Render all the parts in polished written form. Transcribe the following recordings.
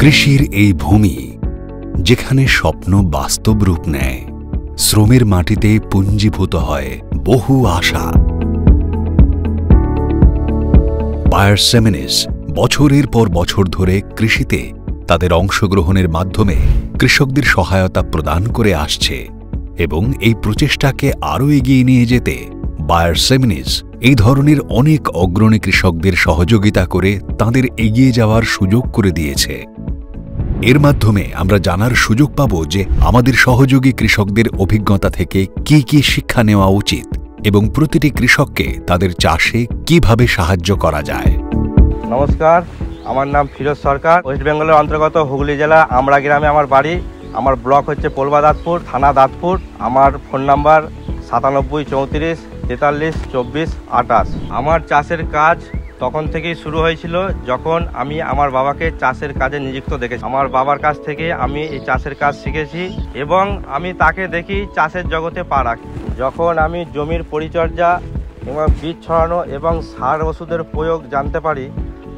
কৃষির এই ভূমি যেখানে স্বপ্ন বাস্তব রূপ নেয়, শ্রমের মাটিতে পুঞ্জীভূত হয় বহু আশা। বায়ার সেমিনিস বছরের পর বছর ধরে কৃষিতে তাদের অংশগ্রহণের মাধ্যমে কৃষকদের সহায়তা প্রদান করে আসছে এবং এই প্রচেষ্টাকে আরও এগিয়ে নিয়ে যেতে বায়ার সেমিনিস এই ধরনের অনেক অগ্রণী কৃষকদের সহযোগিতা করে তাদের এগিয়ে যাওয়ার সুযোগ করে দিয়েছে। এর মাধ্যমে আমরা জানার সুযোগ পাব যে আমাদের সহযোগী কৃষকদের অভিজ্ঞতা থেকে কি কি শিক্ষা নেওয়া উচিত এবং প্রতিটি কৃষককে তাদের চাষে কিভাবে সাহায্য করা যায়। নমস্কার, আমার নাম ফিরোজ সরকার। ওয়েস্ট বেঙ্গলের অন্তর্গত হুগলি জেলা আমড়া গ্রামে আমার বাড়ি। আমার ব্লক হচ্ছে পোলবা দাঁতপুর, থানা দাঁতপুর। আমার ফোন নাম্বার 97 34 43 24 28। আমার চাষের কাজ তখন থেকেই শুরু হয়েছিল যখন আমি আমার বাবাকে চাষের কাজে নিযুক্ত দেখেছি। আমার বাবার কাছ থেকে আমি এই চাষের কাজ শিখেছি এবং আমি তাকে দেখি চাষের জগতে পা রাখি। যখন আমি জমির পরিচর্যা এবং বীজ ছড়ানো এবং সার ওষুধের প্রয়োগ জানতে পারি,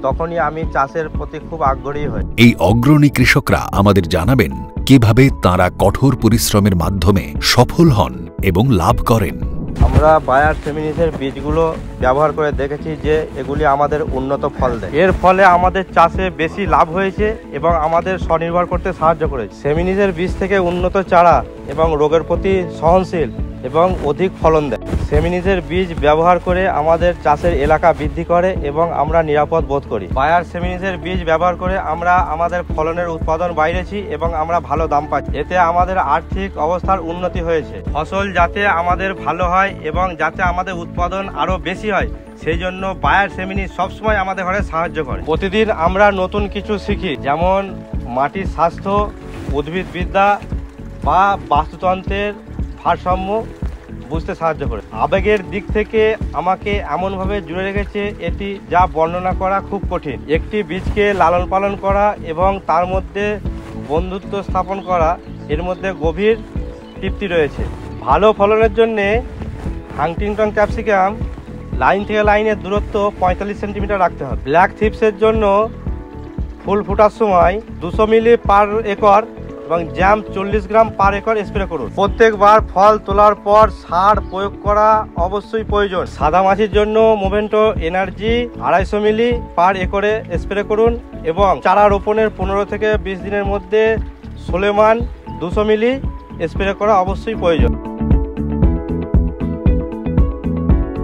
তখনই আমি চাষের প্রতি খুব আগ্রহী হই। এই অগ্রণী কৃষকরা আমাদের জানাবেন কিভাবে তাঁরা কঠোর পরিশ্রমের মাধ্যমে সফল হন এবং লাভ করেন। আমরা বায়ার সেমিনিসের বীজগুলো ব্যবহার করে দেখেছি যে এগুলি আমাদের উন্নত ফল দেয়। এর ফলে আমাদের চাষে বেশি লাভ হয়েছে এবং আমাদের স্বনির্ভর করতে সাহায্য করেছে। সেমিনিসের বীজ থেকে উন্নত চারা এবং রোগের প্রতি সহনশীল এবং অধিক ফলন দেয়। সেমিনিসের বীজ ব্যবহার করে আমাদের চাষের এলাকা বৃদ্ধি করে এবং আমরা নিরাপদ বোধ করি। বায়ার সেমিনিসের বীজ ব্যবহার করে আমরা আমাদের ফলনের উৎপাদন বাড়িয়েছি এবং আমরা ভালো দাম পাচ্ছি। এতে আমাদের আর্থিক অবস্থার উন্নতি হয়েছে। ফসল যাতে আমাদের ভালো হয় এবং যাতে আমাদের উৎপাদন আরও বেশি হয়, সেই জন্য বায়ার সেমিনিস সবসময় আমাদের ঘরে সাহায্য করে। প্রতিদিন আমরা নতুন কিছু শিখি, যেমন মাটির স্বাস্থ্য, উদ্ভিদবিদ্যা বা বাস্তুতন্ত্রের ভারসাম্য বুঝতে সাহায্য করে। আবেগের দিক থেকে আমাকে এমনভাবে জুড়ে রেখেছে এটি যা বর্ণনা করা খুব কঠিন। একটি বীজকে লালন পালন করা এবং তার মধ্যে বন্ধুত্ব স্থাপন করা, এর মধ্যে গভীর তৃপ্তি রয়েছে। ভালো ফলনের জন্যে হান্টিংটন ক্যাপসিকাম লাইন থেকে লাইনের দূরত্ব 45 সেন্টিমিটার রাখতে হবে। ব্ল্যাক থিপসের জন্য ফুল ফোটার সময় 200 মিলি পার একর এবং জ্যাম 40 গ্রাম পার একর স্প্রে করুন। প্রত্যেকবার ফল তোলার পর সার প্রয়োগ করা অবশ্যই প্রয়োজন। সাদা মাছির জন্য মোভেন্টো এনার্জি 250 মিলি পার একরে স্প্রে করুন এবং চারা রোপণের 15 থেকে 20 দিনের মধ্যে সোলেমান 200 মিলি স্প্রে করা অবশ্যই প্রয়োজন।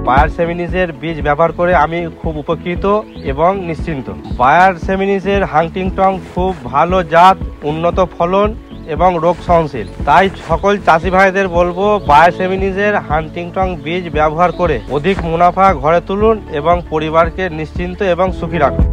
বায়ার সেমিনিসের বীজ ব্যবহার করে আমি খুব উপকৃত এবং নিশ্চিন্ত। বায়ার সেমিনিসের হান্টিংটন খুব ভালো জাত, উন্নত ফলন এবং রোগ সহনশীল। তাই সকল চাষি ভাইদের বলবো, বায়ার সেমিনিসের হান্টিংটন বীজ ব্যবহার করে অধিক মুনাফা ঘরে তুলুন এবং পরিবারকে নিশ্চিন্ত এবং সুখী রাখুন।